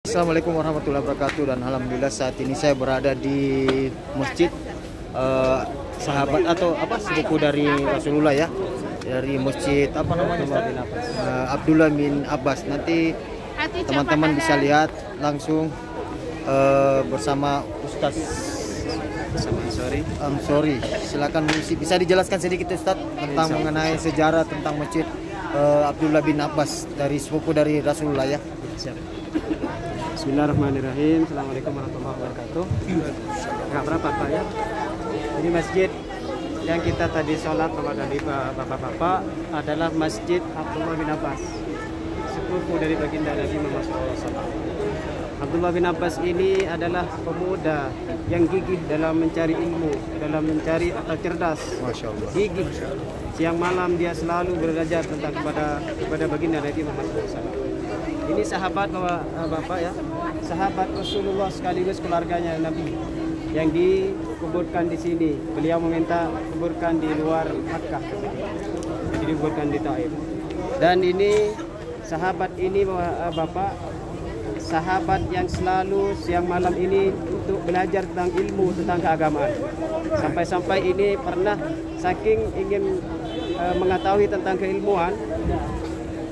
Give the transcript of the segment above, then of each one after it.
Assalamualaikum warahmatullahi wabarakatuh, dan alhamdulillah saat ini saya berada di masjid sahabat atau sepupu dari Rasulullah ya, dari masjid Abdullah bin Abbas. Nanti teman-teman bisa lihat langsung bersama Ustaz Sorry. Silakan bisa dijelaskan sedikit Ustaz tentang mengenai sejarah tentang masjid Abdullah bin Abbas dari sepupu dari Rasulullah ya. Bismillahirrahmanirrahim. Assalamualaikum warahmatullahi wabarakatuh. Nggak berapa Pak ya. Ini masjid yang kita tadi sholat dari bapak-bapak adalah Masjid Abdullah bin Abbas, sepupu dari baginda Nabi Muhammad SAW. Abdullah bin Abbas ini adalah pemuda yang gigih dalam mencari ilmu, dalam mencari atau cerdas. Masya Allah. Gigih. Siang malam dia selalu belajar tentang kepada baginda Nabi Muhammad SAW. Ini sahabat bapak ya, sahabat Rasulullah sekaligus keluarganya Nabi yang dikuburkan di sini. Beliau meminta kuburkan di luar Makkah, jadi dikuburkan di Taif. Dan ini sahabat ini bapak, sahabat yang selalu siang malam ini untuk belajar tentang ilmu, tentang keagamaan. Sampai-sampai ini pernah saking ingin mengetahui tentang keilmuan,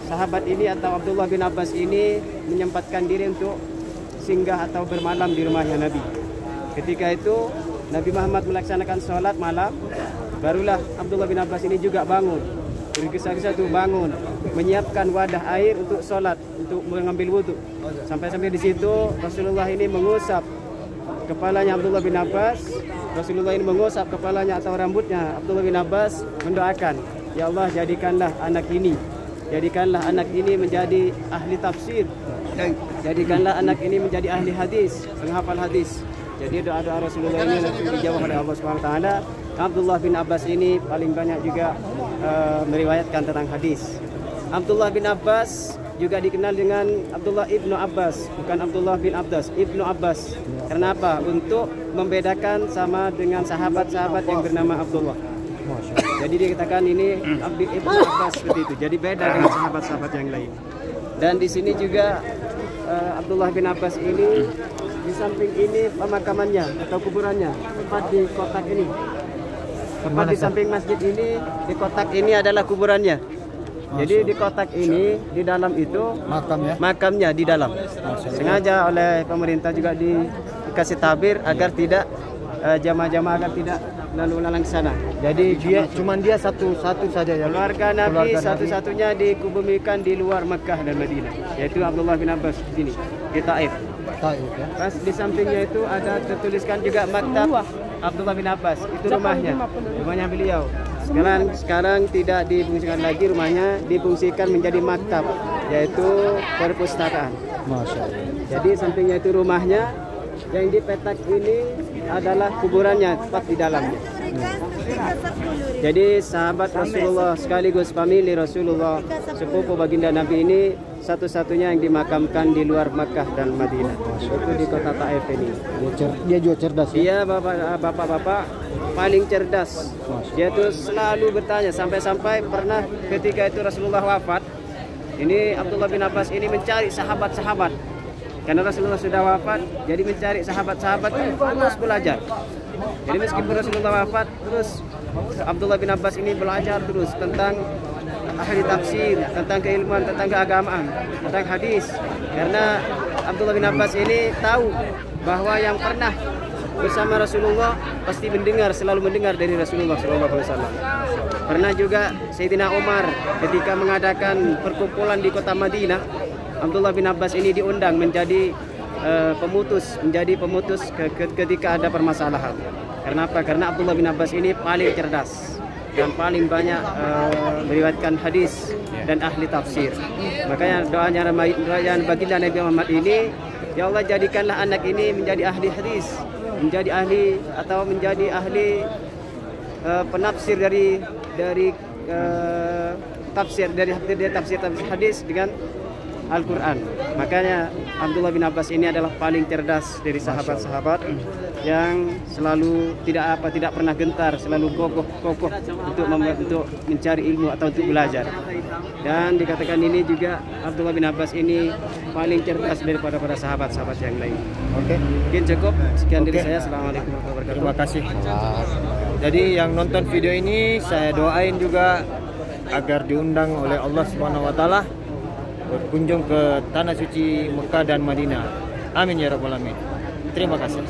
sahabat ini atau Abdullah bin Abbas ini menyempatkan diri untuk singgah atau bermalam di rumahnya Nabi. Ketika itu Nabi Muhammad melaksanakan sholat malam, barulah Abdullah bin Abbas ini juga bangun. Bergesa-gesa itu bangun, menyiapkan wadah air untuk sholat, untuk mengambil wudhu. Sampai-sampai di situ Rasulullah ini mengusap kepalanya Abdullah bin Abbas. Rasulullah ini mengusap kepalanya atau rambutnya Abdullah bin Abbas, mendoakan, ya Allah jadikanlah anak ini menjadi ahli tafsir, jadikanlah anak ini menjadi ahli hadis, penghafal hadis. Jadi doa-doa Rasulullah ini nanti dijawab oleh Allah SWT. Abdullah bin Abbas ini paling banyak juga meriwayatkan tentang hadis. Abdullah bin Abbas juga dikenal dengan Abdullah ibnu Abbas, bukan Abdullah bin Abbas, ibnu Abbas. Kenapa? Untuk membedakan sama dengan sahabat-sahabat yang bernama Abdullah. Jadi dikatakan ini Abdul ibnu Abbas seperti itu. Jadi beda dengan sahabat-sahabat yang lain. Dan di sini juga Abdullah bin Abbas ini di samping ini pemakamannya atau kuburannya, tepat di kotak ini. Tepat di samping masjid ini, di kotak ini adalah kuburannya. Jadi di kotak ini, di dalam itu makamnya di dalam. Sengaja oleh pemerintah juga dikasih tabir agar tidak jamaah-jamaah agar tidak lalu lalang ke sana. Jadi dia satu saja ya. Keluarga Nabi satu-satunya dikuburkan di luar Mekah dan Madinah, yaitu Abdullah bin Abbas di sini, di Taif. Ya. Pas di sampingnya itu ada tertuliskan juga Maktab Abdullah bin Abbas, itu rumahnya beliau. Sekarang tidak difungsikan lagi, rumahnya difungsikan menjadi maktab, yaitu perpustakaan. Masya Allah. Jadi sampingnya itu rumahnya, yang di petak ini adalah kuburannya tepat di dalamnya. Jadi sahabat Rasulullah sekaligus famili Rasulullah, sepupu baginda Nabi ini satu-satunya yang dimakamkan di luar Makkah dan Madinah. Itu di kota Taif ini. Dia juga cerdas ya? Dia bapak-bapak paling cerdas. Dia tuh selalu bertanya, sampai-sampai pernah ketika itu Rasulullah wafat, ini Abdullah bin Abbas ini mencari sahabat-sahabat. Karena Rasulullah sudah wafat, jadi mencari sahabat-sahabat terus belajar. Jadi meskipun Rasulullah wafat, terus Abdullah bin Abbas ini belajar terus tentang ahli tafsir, tentang keilmuan, tentang keagamaan, tentang hadis. Karena Abdullah bin Abbas ini tahu bahwa yang pernah bersama Rasulullah pasti selalu mendengar dari Rasulullah SAW. Pernah juga Sayyidina Umar ketika mengadakan perkumpulan di kota Madinah, Abdullah bin Abbas ini diundang menjadi pemutus ketika ada permasalahan. Kenapa? Karena Abdullah bin Abbas ini paling cerdas dan paling banyak meriwayatkan hadis dan ahli tafsir. Makanya doanya baginda Nabi Muhammad ini, ya Allah jadikanlah anak ini menjadi ahli hadis, menjadi ahli penafsir dari tafsir hadis dengan Al-Quran. Makanya Abdullah bin Abbas ini adalah paling cerdas dari sahabat-sahabat yang selalu tidak pernah gentar, selalu kokoh untuk mencari ilmu atau untuk belajar. Dan dikatakan ini juga Abdullah bin Abbas ini paling cerdas daripada para sahabat-sahabat yang lain. Oke. Mungkin cukup sekian dari saya. Assalamualaikum warahmatullahi Terima wabarakatuh. kasih. Jadi yang nonton video ini saya doain juga agar diundang oleh Allah Subhanahu wa taala berkunjung ke tanah suci Mekah dan Madinah. Amin ya rabbal alamin. Terima kasih.